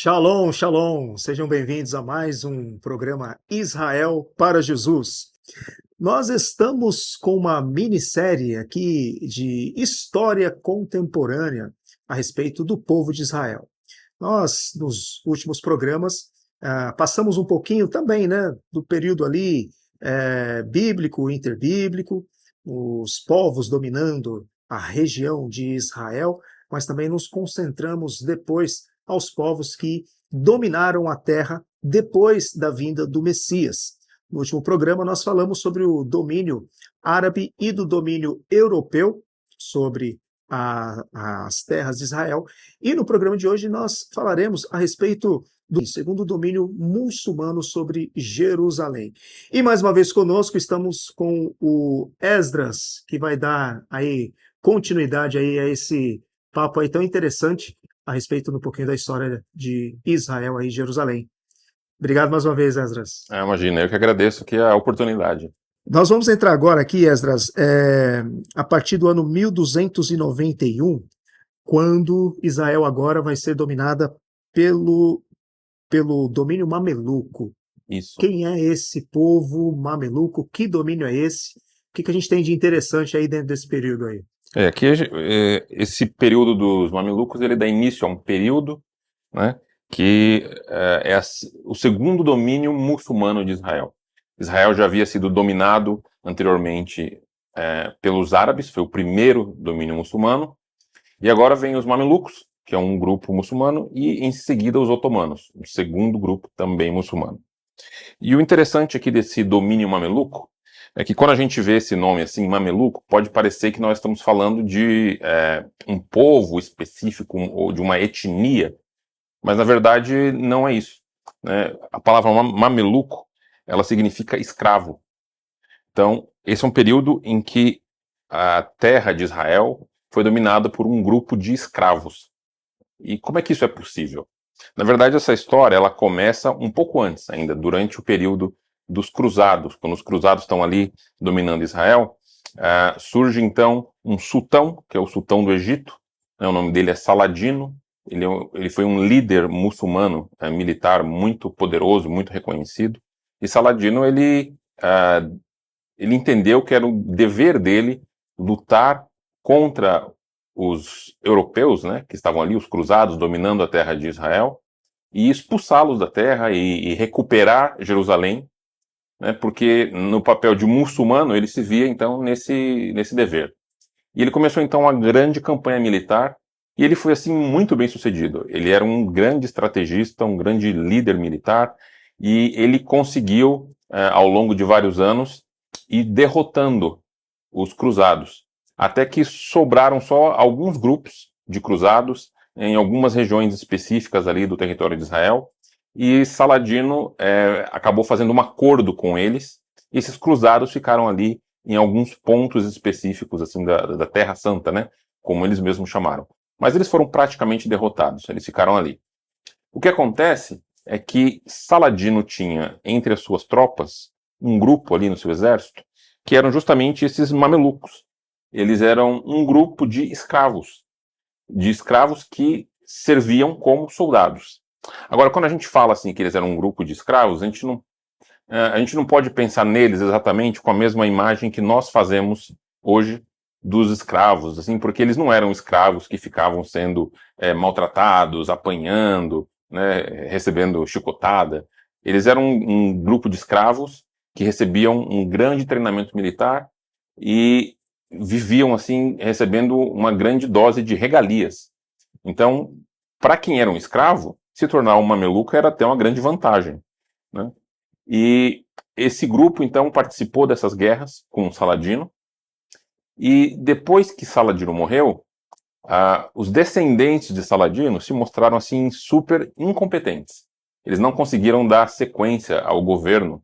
Shalom, shalom! Sejam bem-vindos a mais um programa Israel para Jesus. Nós estamos com uma minissérie aqui de história contemporânea a respeito do povo de Israel. Nós, nos últimos programas, passamos um pouquinho também, né, do período ali bíblico, interbíblico, os povos dominando a região de Israel, mas também nos concentramos depois aos povos que dominaram a terra depois da vinda do Messias. No último programa, nós falamos sobre o domínio árabe e do domínio europeu sobre as terras de Israel. E no programa de hoje, nós falaremos a respeito do segundo domínio muçulmano sobre Jerusalém. E mais uma vez conosco, estamos com o Esdras, que vai dar aí continuidade aí a esse papo aí tão interessante a respeito um pouquinho da história de Israel aí, Jerusalém. Obrigado mais uma vez, Esdras. Imagina, eu que agradeço aqui a oportunidade. Nós vamos entrar agora aqui, Esdras, a partir do ano 1291, quando Israel agora vai ser dominada pelo domínio mameluco. Isso. Quem é esse povo mameluco? Que domínio é esse? O que a gente tem de interessante aí dentro desse período aí? Aqui esse período dos mamelucos, ele dá início a um período, né, que é o segundo domínio muçulmano de Israel. Israel já havia sido dominado anteriormente pelos árabes, foi o primeiro domínio muçulmano, e agora vem os mamelucos, que é um grupo muçulmano, e em seguida os otomanos, o segundo grupo também muçulmano. E o interessante aqui desse domínio mameluco é que quando a gente vê esse nome assim, mameluco, pode parecer que nós estamos falando de um povo específico ou de uma etnia, mas na verdade não é isso, né? A palavra mameluco, ela significa escravo. Então, esse é um período em que a terra de Israel foi dominada por um grupo de escravos. E como é que isso é possível? Na verdade, essa história ela começa um pouco antes ainda, durante o período dos cruzados. Quando os cruzados estão ali dominando Israel, surge então um sultão, que é o sultão do Egito, né, o nome dele é Saladino. Ele foi um líder muçulmano militar muito poderoso, muito reconhecido. E Saladino ele entendeu que era o dever dele lutar contra os europeus, né, que estavam ali, os cruzados, dominando a terra de Israel, e expulsá-los da terra e recuperar Jerusalém, né, porque no papel de muçulmano ele se via então nesse dever. E ele começou então uma grande campanha militar, e ele foi assim muito bem sucedido. Ele era um grande estrategista, um grande líder militar, e ele conseguiu, ao longo de vários anos, ir derrotando os cruzados, até que sobraram só alguns grupos de cruzados em algumas regiões específicas ali do território de Israel, e Saladino acabou fazendo um acordo com eles, e esses cruzados ficaram ali em alguns pontos específicos assim da Terra Santa, né, como eles mesmos chamaram. Mas eles foram praticamente derrotados, eles ficaram ali. O que acontece é que Saladino tinha entre as suas tropas um grupo ali no seu exército que eram justamente esses mamelucos. Eles eram um grupo de escravos que serviam como soldados. Agora, quando a gente fala assim que eles eram um grupo de escravos, a gente não pode pensar neles exatamente com a mesma imagem que nós fazemos hoje dos escravos, assim, porque eles não eram escravos que ficavam sendo maltratados, apanhando, né, recebendo chicotada. Eles eram um grupo de escravos que recebiam um grande treinamento militar e viviam assim recebendo uma grande dose de regalias. Então, para quem era um escravo, se tornar um mameluco era até uma grande vantagem, né? E esse grupo então participou dessas guerras com Saladino, e depois que Saladino morreu, os descendentes de Saladino se mostraram assim super incompetentes. Eles não conseguiram dar sequência ao governo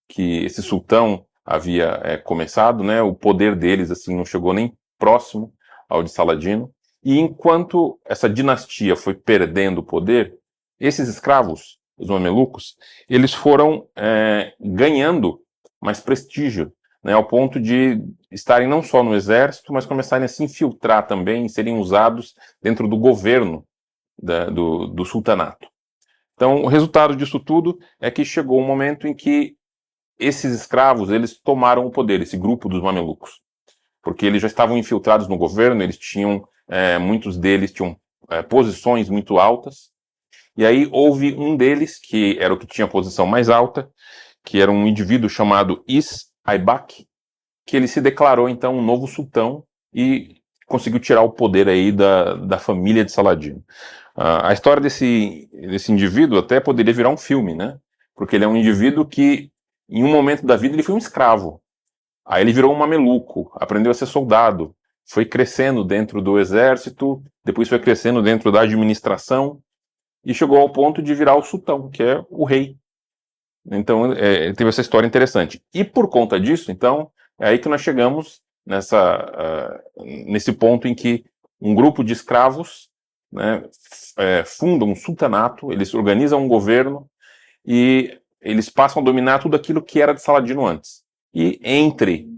que esse sultão havia começado, né? O poder deles assim não chegou nem próximo ao de Saladino. E enquanto essa dinastia foi perdendo o poder, esses escravos, os mamelucos, eles foram ganhando mais prestígio, né, ao ponto de estarem não só no exército, mas começarem a se infiltrar também e serem usados dentro do governo do sultanato. Então, o resultado disso tudo é que chegou um momento em que esses escravos, eles tomaram o poder, esse grupo dos mamelucos, porque eles já estavam infiltrados no governo, eles tinham, muitos deles tinham posições muito altas, e aí houve um deles, que era o que tinha a posição mais alta, que era um indivíduo chamado Is-Aibak, que ele se declarou então um novo sultão e conseguiu tirar o poder aí da família de Saladino. A história desse indivíduo até poderia virar um filme, né? Porque ele é um indivíduo que, em um momento da vida, ele foi um escravo. Aí ele virou um mameluco, aprendeu a ser soldado, foi crescendo dentro do exército, depois foi crescendo dentro da administração, e chegou ao ponto de virar o sultão, que é o rei. Então, ele teve essa história interessante. E por conta disso, então, é aí que nós chegamos nesse ponto em que um grupo de escravos, né, funda um sultanato, eles organizam um governo e eles passam a dominar tudo aquilo que era de Saladino antes. E entre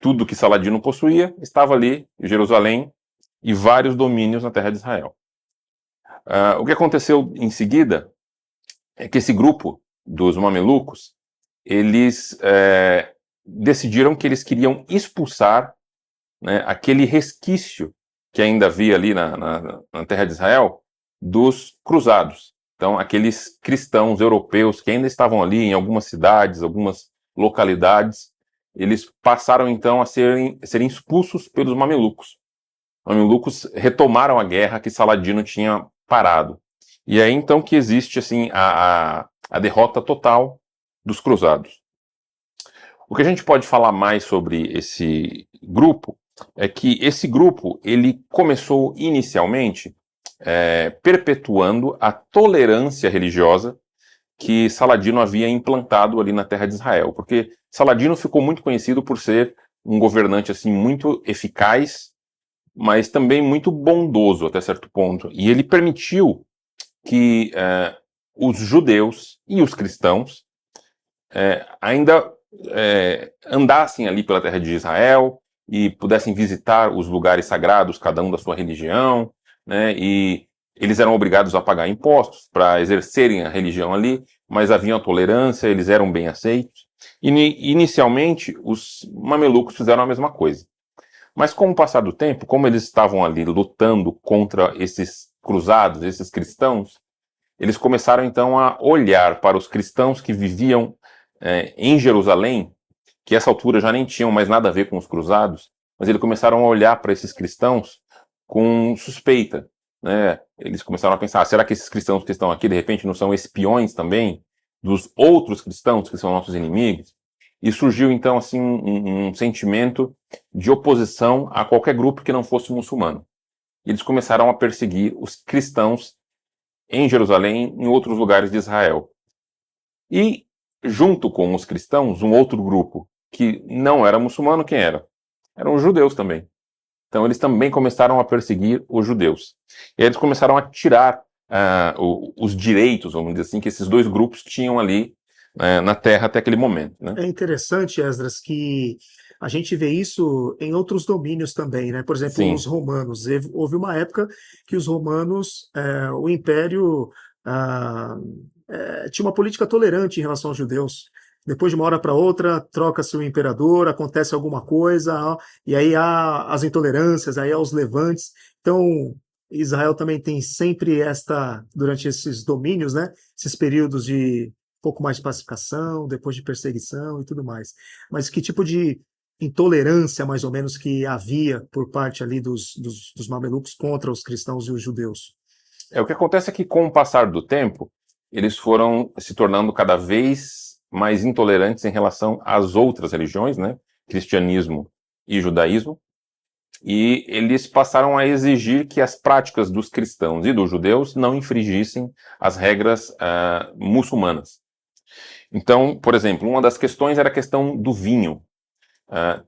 tudo que Saladino possuía, estava ali Jerusalém e vários domínios na terra de Israel. O que aconteceu em seguida é que esse grupo dos mamelucos, eles decidiram que eles queriam expulsar, né, aquele resquício que ainda havia ali na terra de Israel dos cruzados. Então, aqueles cristãos europeus que ainda estavam ali em algumas cidades, algumas localidades, eles passaram então a serem expulsos pelos mamelucos. Os mamelucos retomaram a guerra que Saladino tinha parado. E aí então que existe assim a derrota total dos cruzados. O que a gente pode falar mais sobre esse grupo é que esse grupo ele começou inicialmente perpetuando a tolerância religiosa que Saladino havia implantado ali na terra de Israel, porque Saladino ficou muito conhecido por ser um governante assim muito eficaz, mas também muito bondoso até certo ponto, e ele permitiu que os judeus e os cristãos ainda andassem ali pela terra de Israel e pudessem visitar os lugares sagrados, cada um da sua religião, né, e eles eram obrigados a pagar impostos para exercerem a religião ali, mas havia uma tolerância, eles eram bem aceitos. E inicialmente os mamelucos fizeram a mesma coisa. Mas com o passar do tempo, como eles estavam ali lutando contra esses cruzados, esses cristãos, eles começaram então a olhar para os cristãos que viviam em Jerusalém, que a essa altura já nem tinham mais nada a ver com os cruzados, mas eles começaram a olhar para esses cristãos com suspeita, né? Eles começaram a pensar, será que esses cristãos que estão aqui, de repente, não são espiões também dos outros cristãos que são nossos inimigos? E surgiu então assim um sentimento de oposição a qualquer grupo que não fosse muçulmano. E eles começaram a perseguir os cristãos em Jerusalém e em outros lugares de Israel. E, junto com os cristãos, um outro grupo que não era muçulmano, quem era? Eram os judeus também. Então eles também começaram a perseguir os judeus. E aí eles começaram a tirar os direitos, vamos dizer assim, que esses dois grupos tinham ali na terra até aquele momento, né? É interessante, Esdras, que a gente vê isso em outros domínios também, né? Por exemplo, Sim. os romanos. Houve uma época que os romanos, o império, tinha uma política tolerante em relação aos judeus. Depois de uma hora para outra, troca-se o imperador, acontece alguma coisa, e aí há as intolerâncias, aí há os levantes. Então, Israel também tem sempre durante esses domínios, né? Esses períodos de pouco mais de pacificação, depois de perseguição e tudo mais. Mas que tipo de intolerância, mais ou menos, que havia por parte ali dos mamelucos contra os cristãos e os judeus? O que acontece é que, com o passar do tempo, eles foram se tornando cada vez mais intolerantes em relação às outras religiões, né? Cristianismo e judaísmo, e eles passaram a exigir que as práticas dos cristãos e dos judeus não infringissem as regras muçulmanas. Então, por exemplo, uma das questões era a questão do vinho.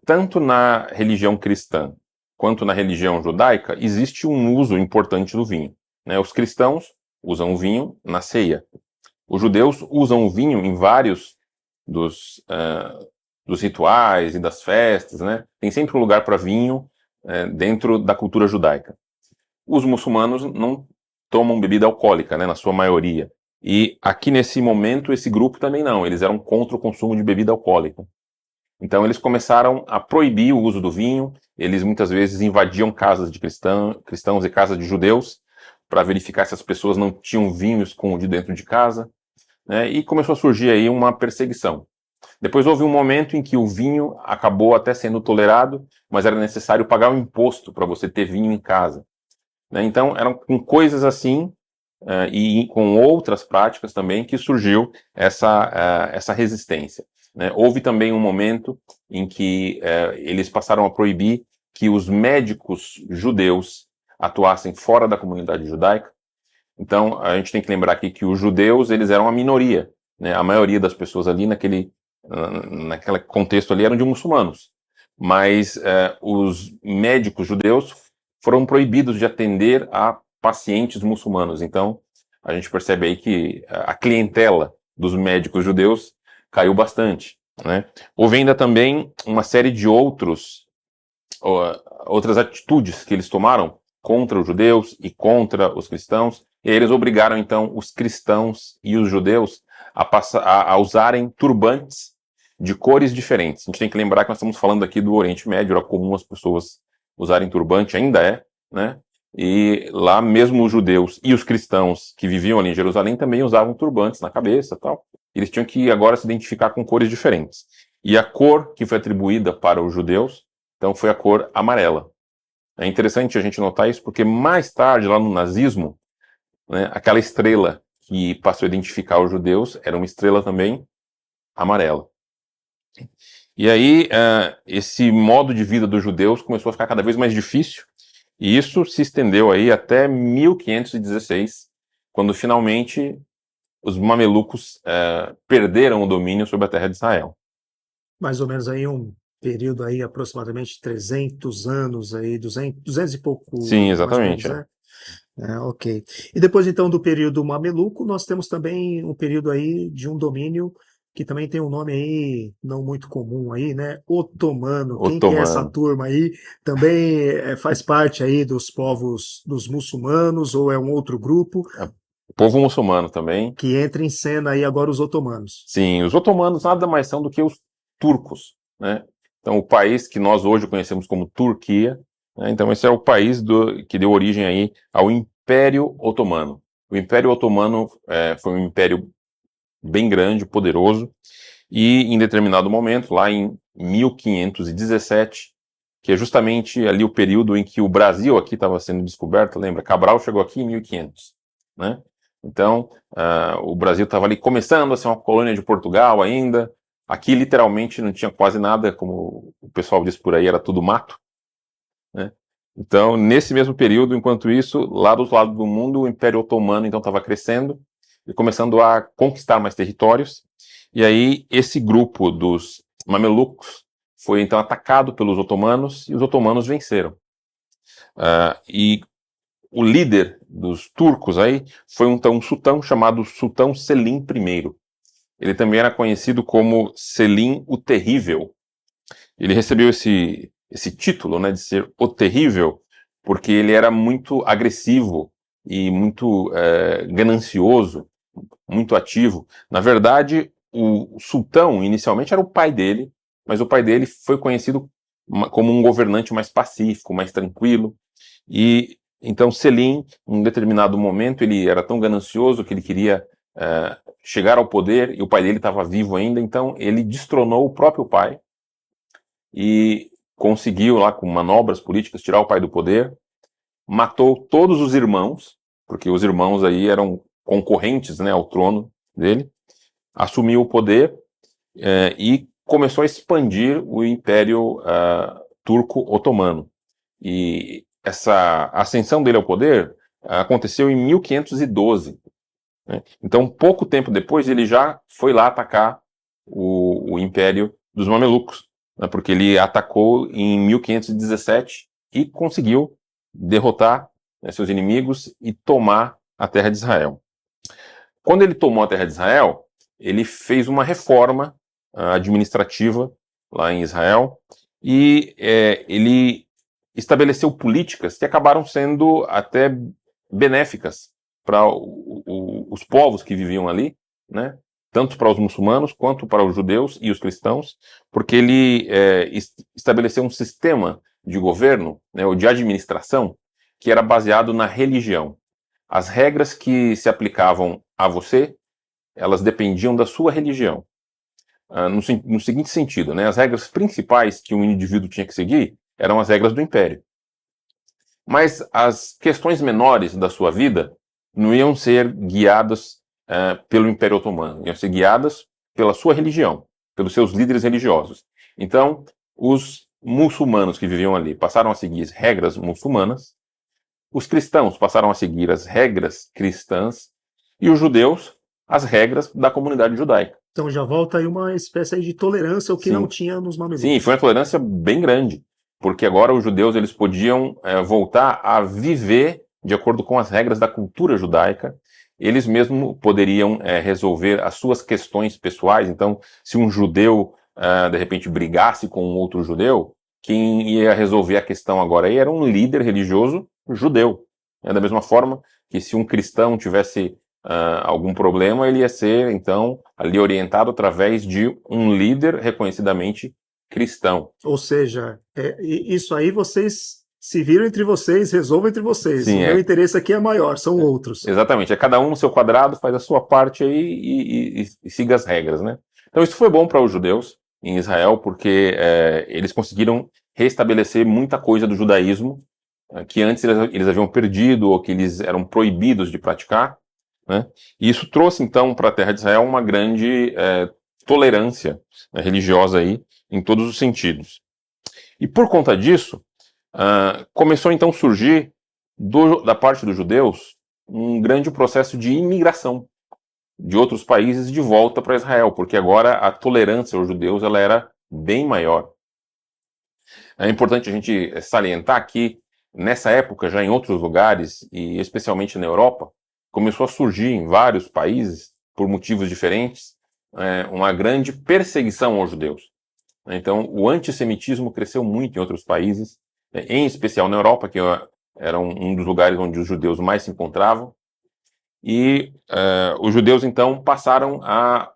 Tanto na religião cristã quanto na religião judaica, existe um uso importante do vinho, né? Os cristãos usam o vinho na ceia. Os judeus usam o vinho em vários dos rituais e das festas, né? Tem sempre um lugar para vinho dentro da cultura judaica. Os muçulmanos não tomam bebida alcoólica, né, na sua maioria. E aqui nesse momento, esse grupo também não, eles eram contra o consumo de bebida alcoólica. Então eles começaram a proibir o uso do vinho, eles muitas vezes invadiam casas de cristãos e casas de judeus para verificar se as pessoas não tinham vinho escondido dentro de casa, né, e começou a surgir aí uma perseguição. Depois houve um momento em que o vinho acabou até sendo tolerado, mas era necessário pagar um imposto para você ter vinho em casa, né? Então eram com coisas assim, e com outras práticas também que surgiu essa resistência, né? Houve também um momento em que eles passaram a proibir que os médicos judeus atuassem fora da comunidade judaica. Então a gente tem que lembrar aqui que os judeus eles eram a minoria, né? A maioria das pessoas ali naquele contexto ali eram de muçulmanos, mas os médicos judeus foram proibidos de atender a pacientes muçulmanos. Então, a gente percebe aí que a clientela dos médicos judeus caiu bastante, né? Houve ainda também uma série de outras atitudes que eles tomaram contra os judeus e contra os cristãos, e aí eles obrigaram, então, os cristãos e os judeus a usarem turbantes de cores diferentes. A gente tem que lembrar que nós estamos falando aqui do Oriente Médio, era comum as pessoas usarem turbante, ainda é, né? E lá mesmo os judeus e os cristãos que viviam ali em Jerusalém também usavam turbantes na cabeça, tal. Eles tinham que agora se identificar com cores diferentes. E a cor que foi atribuída para os judeus, então, foi a cor amarela. É interessante a gente notar isso porque mais tarde, lá no nazismo, né, aquela estrela que passou a identificar os judeus era uma estrela também amarela. E aí, esse modo de vida dos judeus começou a ficar cada vez mais difícil, e isso se estendeu aí até 1516, quando finalmente os mamelucos perderam o domínio sobre a terra de Israel. Mais ou menos aí um período aí aproximadamente 300 anos aí, 200 e pouco, Sim, mais ou exatamente. menos, né? Ok. E depois então do período mameluco, nós temos também um período aí de um domínio que também tem um nome aí não muito comum aí, né? Otomano. Quem que é essa Otomano. turma aí? Também faz parte aí dos povos dos muçulmanos ou é um outro grupo Povo muçulmano também. que entra em cena aí agora os otomanos? Sim, os otomanos nada mais são do que os turcos, né? Então, o país que nós hoje conhecemos como Turquia, né? Então, esse é o país que deu origem aí ao Império Otomano. O Império Otomano foi um império bem grande, poderoso, e em determinado momento, lá em 1517, que é justamente ali o período em que o Brasil aqui estava sendo descoberto, lembra? Cabral chegou aqui em 1500, né? Então, o Brasil estava ali começando a ser uma colônia de Portugal ainda. Aqui, literalmente, não tinha quase nada, como o pessoal diz por aí, era tudo mato, né? Então, nesse mesmo período, enquanto isso, lá dos lados do mundo, o Império Otomano, então, estava crescendo e começando a conquistar mais territórios. E aí, esse grupo dos mamelucos foi, então, atacado pelos otomanos, e os otomanos venceram. E o líder dos turcos aí foi um sultão chamado Sultão Selim I. Ele também era conhecido como Selim o Terrível. Ele recebeu esse título, né, de ser o Terrível, porque ele era muito agressivo e muito ganancioso, muito ativo. Na verdade, o sultão inicialmente era o pai dele, mas o pai dele foi conhecido como um governante mais pacífico, mais tranquilo. E então Selim, em um determinado momento, ele era tão ganancioso que ele queria chegar ao poder, e o pai dele estava vivo ainda, então ele destronou o próprio pai e conseguiu lá, com manobras políticas, tirar o pai do poder, matou todos os irmãos, porque os irmãos aí eram concorrentes, né, ao trono dele, assumiu o poder e começou a expandir o Império Turco-Otomano. E essa ascensão dele ao poder aconteceu em 1512. Né? Então, pouco tempo depois, ele já foi lá atacar o Império dos Mamelucos, né? Porque ele atacou em 1517 e conseguiu derrotar, né, seus inimigos e tomar a terra de Israel. Quando ele tomou a terra de Israel, ele fez uma reforma administrativa lá em Israel e ele estabeleceu políticas que acabaram sendo até benéficas para os povos que viviam ali, né? Tanto para os muçulmanos quanto para os judeus e os cristãos, porque ele estabeleceu um sistema de governo, né, ou de administração, que era baseado na religião. As regras que se aplicavam a você, elas dependiam da sua religião. No seguinte sentido, né, as regras principais que um indivíduo tinha que seguir eram as regras do império. Mas as questões menores da sua vida não iam ser guiadas pelo Império Otomano, iam ser guiadas pela sua religião, pelos seus líderes religiosos. Então, os muçulmanos que viviam ali passaram a seguir as regras muçulmanas, os cristãos passaram a seguir as regras cristãs e os judeus as regras da comunidade judaica. Então já volta aí uma espécie aí de tolerância, o que Sim. não tinha nos mamelucos. Sim, foi uma tolerância bem grande, porque agora os judeus eles podiam voltar a viver de acordo com as regras da cultura judaica. Eles mesmos poderiam resolver as suas questões pessoais. Então, se um judeu de repente brigasse com um outro judeu, quem ia resolver a questão agora aí era um líder religioso judeu. Da mesma forma que se um cristão tivesse algum problema, ele ia ser, então, ali orientado através de um líder reconhecidamente cristão. Ou seja, isso aí vocês se viram entre vocês, resolvam entre vocês. Sim, o meu interesse aqui é maior, são outros. Exatamente, é cada um no seu quadrado, faz a sua parte aí e siga as regras, né? Então isso foi bom para os judeus em Israel, porque eles conseguiram restabelecer muita coisa do judaísmo que antes eles haviam perdido ou que eles eram proibidos de praticar, né? E isso trouxe então para a terra de Israel uma grande tolerância religiosa aí em todos os sentidos. E por conta disso, começou então a surgir da parte dos judeus um grande processo de imigração de outros países de volta para Israel, porque agora a tolerância aos judeus ela era bem maior. É importante a gente salientar que nessa época, já em outros lugares, e especialmente na Europa, começou a surgir em vários países, por motivos diferentes, uma grande perseguição aos judeus. Então, o antissemitismo cresceu muito em outros países, em especial na Europa, que era um dos lugares onde os judeus mais se encontravam. E os judeus, então, passaram a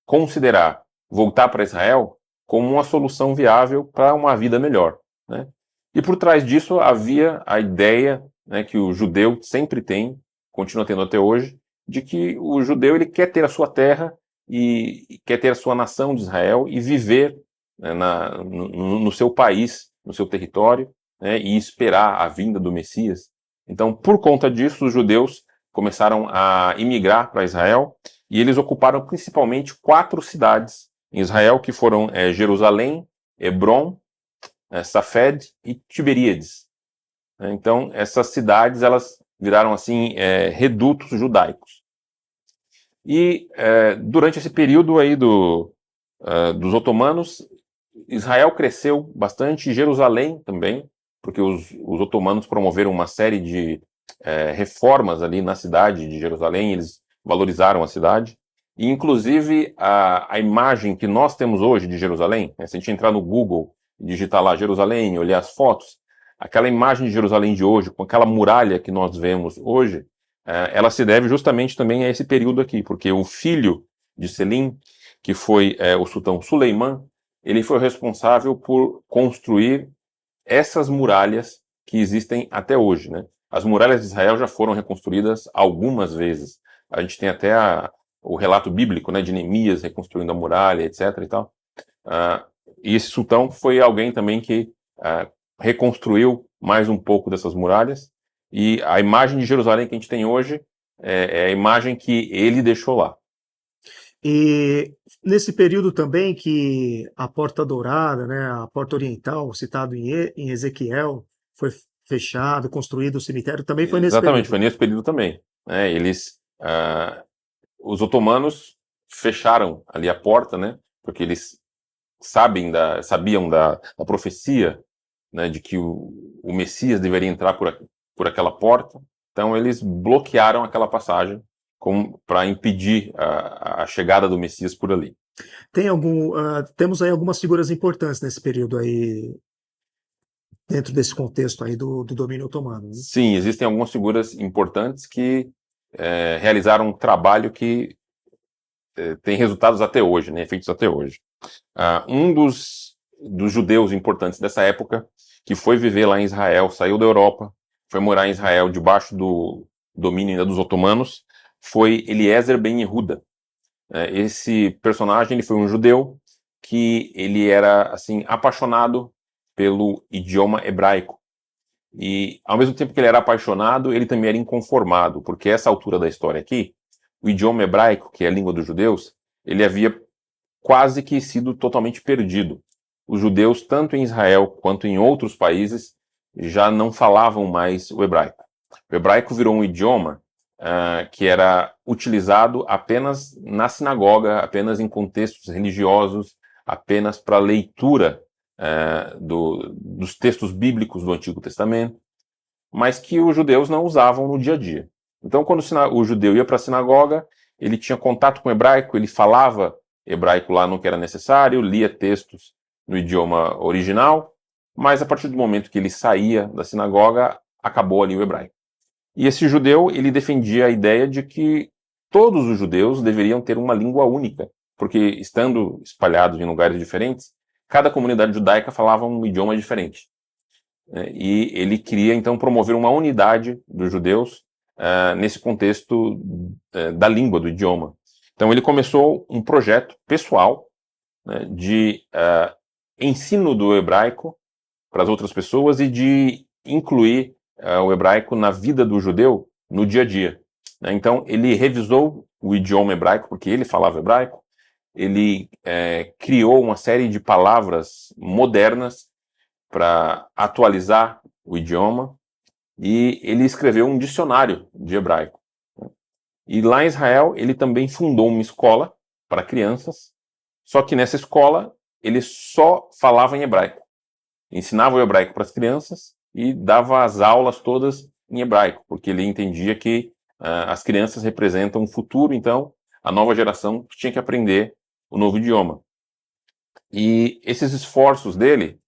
considerar voltar para Israel como uma solução viável para uma vida melhor, né? E por trás disso havia a ideia, né, que o judeu sempre tem, continua tendo até hoje, de que o judeu ele quer ter a sua terra e quer ter a sua nação de Israel e viver, né, no seu país, no seu território, né, e esperar a vinda do Messias. Então, por conta disso, os judeus começaram a imigrar para Israel e eles ocuparam principalmente 4 cidades em Israel, que foram Jerusalém, Hebron, Safed e Tiberíades. Então, essas cidades elas viraram assim redutos judaicos. E durante esse período aí dos otomanos, Israel cresceu bastante, Jerusalém também, porque os otomanos promoveram uma série de reformas ali na cidade de Jerusalém, eles valorizaram a cidade. E, inclusive, a imagem que nós temos hoje de Jerusalém, se a gente entrar no Google e digitar lá Jerusalém, olhar as fotos, aquela imagem de Jerusalém de hoje, com aquela muralha que nós vemos hoje, ela se deve justamente também a esse período aqui, porque o filho de Selim, que foi o sultão Suleimã, ele foi responsável por construir essas muralhas que existem até hoje, né? As muralhas de Israel já foram reconstruídas algumas vezes. A gente tem até o relato bíblico, né, de Neemias reconstruindo a muralha, etc. e tal. E esse sultão foi alguém também que reconstruiu mais um pouco dessas muralhas. E a imagem de Jerusalém que a gente tem hoje é a imagem que ele deixou lá. E nesse período também que a Porta Dourada, né, a Porta Oriental, citado em Ezequiel, foi fechado, construído o cemitério, também foi nesse período. Exatamente, foi nesse período também. Os otomanos fecharam ali a porta, né, porque eles sabiam da profecia, né, de que o Messias deveria entrar por aquela porta. Então eles bloquearam aquela passagem para impedir a chegada do Messias por ali. Temos aí algumas figuras importantes nesse período aí, dentro desse contexto aí do domínio otomano, né? Sim, existem algumas figuras importantes que realizaram um trabalho que tem resultados até hoje, né, efeitos até hoje. Um dos judeus importantes dessa época, que foi viver lá em Israel, saiu da Europa, foi morar em Israel debaixo do domínio ainda dos otomanos, foi Eliezer ben Yehuda. Esse personagem, ele foi um judeu que ele era assim apaixonado pelo idioma hebraico. E ao mesmo tempo que ele era apaixonado, ele também era inconformado, porque essa altura da história aqui, o idioma hebraico, que é a língua dos judeus, ele havia quase que sido totalmente perdido. Os judeus, tanto em Israel quanto em outros países, já não falavam mais o hebraico. O hebraico virou um idioma que era utilizado apenas na sinagoga, apenas em contextos religiosos, apenas para leitura dos textos bíblicos do Antigo Testamento, mas que os judeus não usavam no dia a dia. Então, quando o judeu ia para a sinagoga, ele tinha contato com o hebraico, ele falava hebraico lá no que era necessário, lia textos no idioma original, mas a partir do momento que ele saía da sinagoga, acabou ali o hebraico. E esse judeu, ele defendia a ideia de que todos os judeus deveriam ter uma língua única, porque estando espalhados em lugares diferentes, cada comunidade judaica falava um idioma diferente. E ele queria, então, promover uma unidade dos judeus nesse contexto da língua, do idioma. Então, ele começou um projeto pessoal, né, de ensino do hebraico para as outras pessoas e de incluir o hebraico na vida do judeu no dia a dia. Então, ele revisou o idioma hebraico, porque ele falava hebraico, ele criou uma série de palavras modernas para atualizar o idioma, e ele escreveu um dicionário de hebraico. E lá em Israel, ele também fundou uma escola para crianças, só que nessa escola ele só falava em hebraico. Ensinava o hebraico para as crianças e dava as aulas todas em hebraico, porque ele entendia que as crianças representam o futuro, então a nova geração tinha que aprender o novo idioma. E esses esforços dele,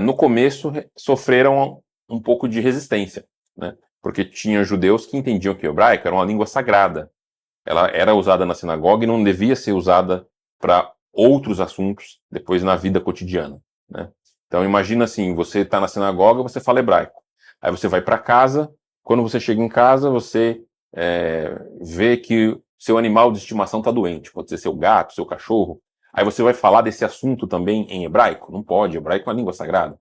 no começo, sofreram um pouco de resistência, né? Porque tinha judeus que entendiam que o hebraico era uma língua sagrada. Ela era usada na sinagoga e não devia ser usada para outros assuntos depois na vida cotidiana, né? Então imagina assim, você está na sinagoga, você fala hebraico. Aí você vai para casa, quando você chega em casa, você vê que seu animal de estimação está doente. Pode ser seu gato, seu cachorro. Aí você vai falar desse assunto também em hebraico? Não pode, hebraico é uma língua sagrada.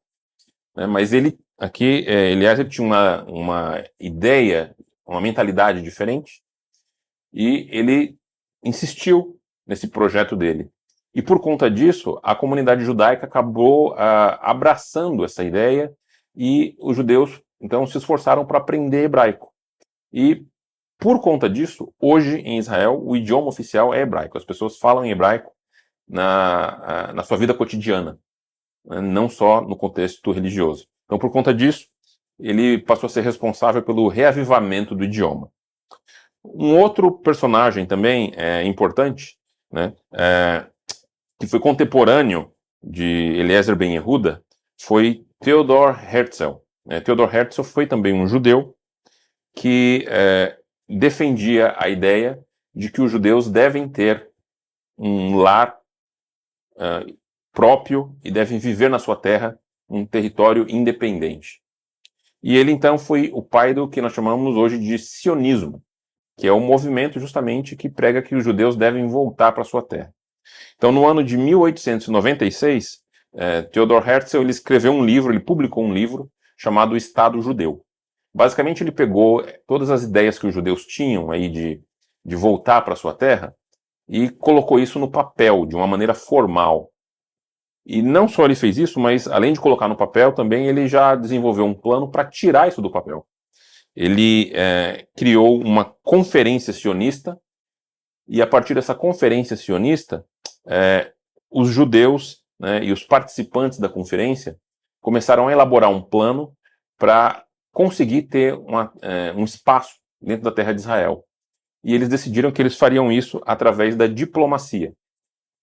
Mas ele, aqui, Eliezer tinha uma ideia, uma mentalidade diferente, e ele insistiu nesse projeto dele. E por conta disso, a comunidade judaica acabou abraçando essa ideia, e os judeus, então, se esforçaram para aprender hebraico. E por conta disso, hoje em Israel, o idioma oficial é hebraico. As pessoas falam em hebraico na sua vida cotidiana, né, não só no contexto religioso. Então, por conta disso, ele passou a ser responsável pelo reavivamento do idioma. Um outro personagem também importante, né, que foi contemporâneo de Eliezer ben Yehuda, foi Theodor Herzl. Theodor Herzl foi também um judeu que defendia a ideia de que os judeus devem ter um lar próprio e devem viver na sua terra um território independente. E ele então foi o pai do que nós chamamos hoje de sionismo, que é um movimento justamente que prega que os judeus devem voltar para sua terra. Então, no ano de 1896, Theodor Herzl ele escreveu um livro, ele publicou um livro chamado O Estado Judeu. Basicamente, ele pegou todas as ideias que os judeus tinham aí de voltar para sua terra e colocou isso no papel, de uma maneira formal. E não só ele fez isso, mas além de colocar no papel, também ele já desenvolveu um plano para tirar isso do papel. Ele criou uma conferência sionista, e a partir dessa conferência sionista, os judeus, né, e os participantes da conferência começaram a elaborar um plano para conseguir ter um espaço dentro da terra de Israel. E eles decidiram que eles fariam isso através da diplomacia.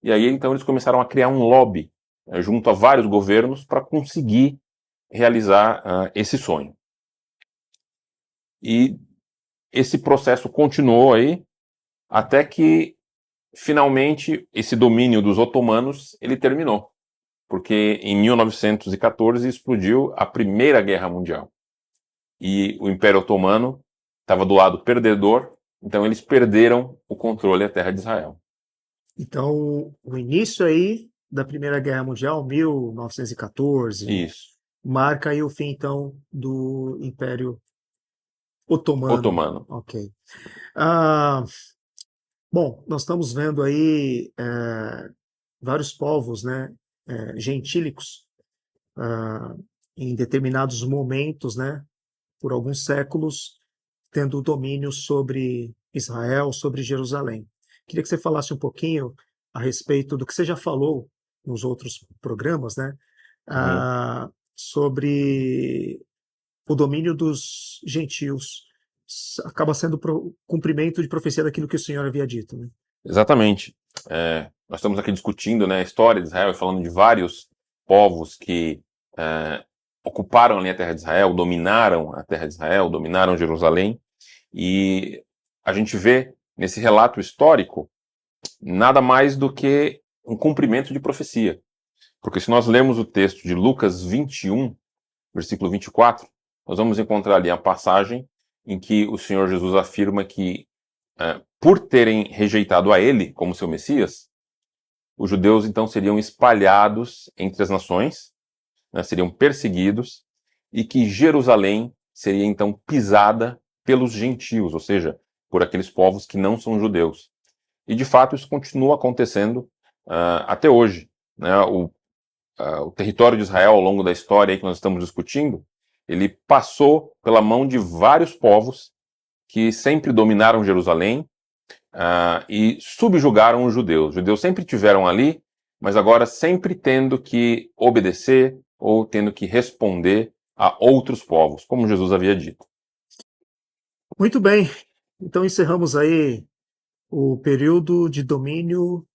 E aí, então, eles começaram a criar um lobby junto a vários governos para conseguir realizar esse sonho. E esse processo continuou aí, até que, finalmente, esse domínio dos otomanos, ele terminou. Porque em 1914 explodiu a Primeira Guerra Mundial. E o Império Otomano estava do lado perdedor, então eles perderam o controle da terra de Israel. Então, o início aí da Primeira Guerra Mundial, 1914, Isso, marca aí o fim, então, do Império Otomano. otomano. Ok. Ah, bom, nós estamos vendo aí vários povos, né, gentílicos, em determinados momentos, né, por alguns séculos, tendo domínio sobre Israel, sobre Jerusalém. Queria que você falasse um pouquinho a respeito do que você já falou nos outros programas, né, sobre o domínio dos gentios. Acaba sendo cumprimento de profecia daquilo que o Senhor havia dito, né? Exatamente. Nós estamos aqui discutindo, né, a história de Israel, falando de vários povos que ocuparam ali a terra de Israel, dominaram a terra de Israel, dominaram Jerusalém, e a gente vê nesse relato histórico nada mais do que um cumprimento de profecia. Porque se nós lermos o texto de Lucas 21, versículo 24, nós vamos encontrar ali a passagem em que o Senhor Jesus afirma que, por terem rejeitado a ele como seu Messias, os judeus então seriam espalhados entre as nações, né, seriam perseguidos, e que Jerusalém seria então pisada pelos gentios, ou seja, por aqueles povos que não são judeus. E de fato isso continua acontecendo até hoje, né? O território de Israel, ao longo da história aí que nós estamos discutindo, ele passou pela mão de vários povos que sempre dominaram Jerusalém e subjugaram os judeus. Os judeus sempre tiveram ali, mas agora sempre tendo que obedecer ou tendo que responder a outros povos, como Jesus havia dito. Muito bem. Então encerramos aí o período de domínio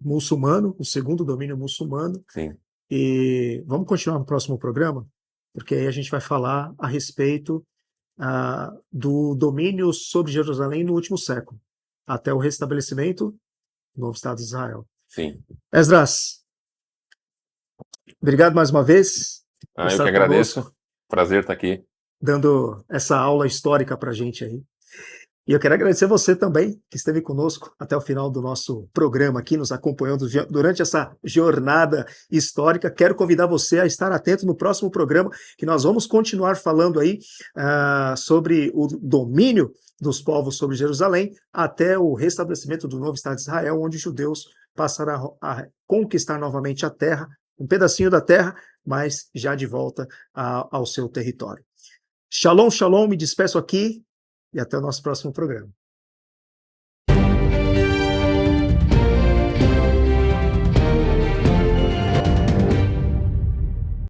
muçulmano, o segundo domínio muçulmano. Sim. E vamos continuar no próximo programa, porque aí a gente vai falar a respeito do domínio sobre Jerusalém no último século, até o restabelecimento do novo Estado de Israel. Sim. Esdras, obrigado mais uma vez. Eu que agradeço. Prazer estar aqui. Dando essa aula histórica para a gente aí. E eu quero agradecer você também, que esteve conosco até o final do nosso programa aqui, nos acompanhando durante essa jornada histórica. Quero convidar você a estar atento no próximo programa, que nós vamos continuar falando aí sobre o domínio dos povos sobre Jerusalém até o restabelecimento do novo Estado de Israel, onde os judeus passarão a conquistar novamente a terra, um pedacinho da terra, mas já de volta ao seu território. Shalom, shalom, me despeço aqui. E até o nosso próximo programa.